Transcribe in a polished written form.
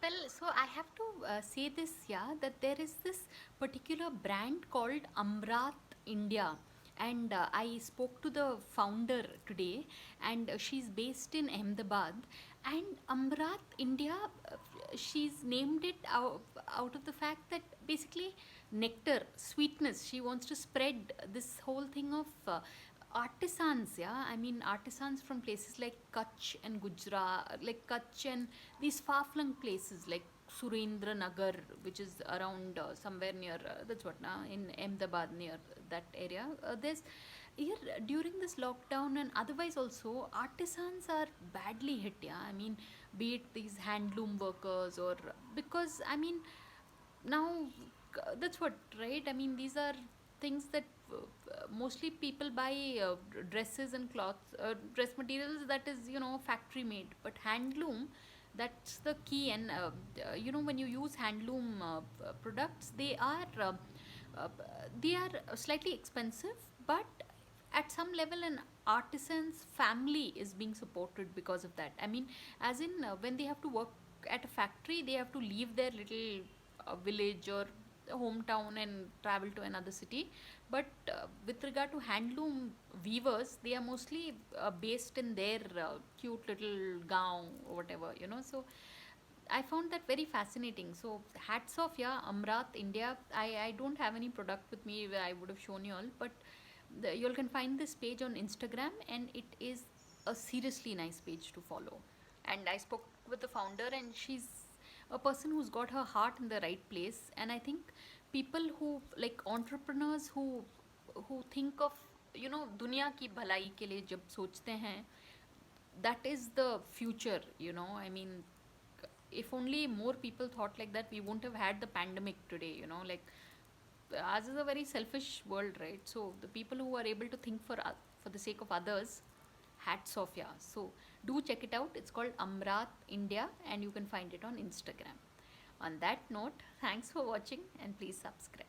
Well, so I have to say this, yeah, that there is this particular brand called Amrat India, and I spoke to the founder today, and she's based in Ahmedabad. And Amrat India, she's named it out of the fact that basically nectar, sweetness. She wants to spread this whole thing of artisans, yeah. I mean, artisans from places like Kutch and Gujarat, like Kutch and these far-flung places like Surendra Nagar, which is around somewhere near that's what now in Ahmedabad, near that area. There's here during this lockdown and otherwise also artisans are badly hit, yeah. I mean, be it these handloom workers, or because I mean now that's what, right? I mean, these are things that mostly people buy dresses and cloths, dress materials that is, factory made, but handloom, that's the key. And when you use handloom products, uh, they are slightly expensive, but at some level an artisan's family is being supported because of that. I mean, as in when they have to work at a factory, they have to leave their little village or hometown and travel to another city. But with regard to handloom weavers, they are mostly based in their cute little gown or whatever, so I found that very fascinating. So hats off, yeah, Amrat India. I don't have any product with me where I would have shown you all, but you can find this page on Instagram, and it is a seriously nice page to follow. And I spoke with the founder, and she's a person who's got her heart in the right place. And I think people who like entrepreneurs who think of दुनिया की भलाई के लिए जब सोचते हैं, that is the future. I mean, if only more people thought like that, we won't have had the pandemic today. Like, ours is a very selfish world, right? So the people who are able to think for the sake of others, hats off, yeah. So do check it out. It's called Amrat India, and you can find it on Instagram. On that note, thanks for watching, and please subscribe.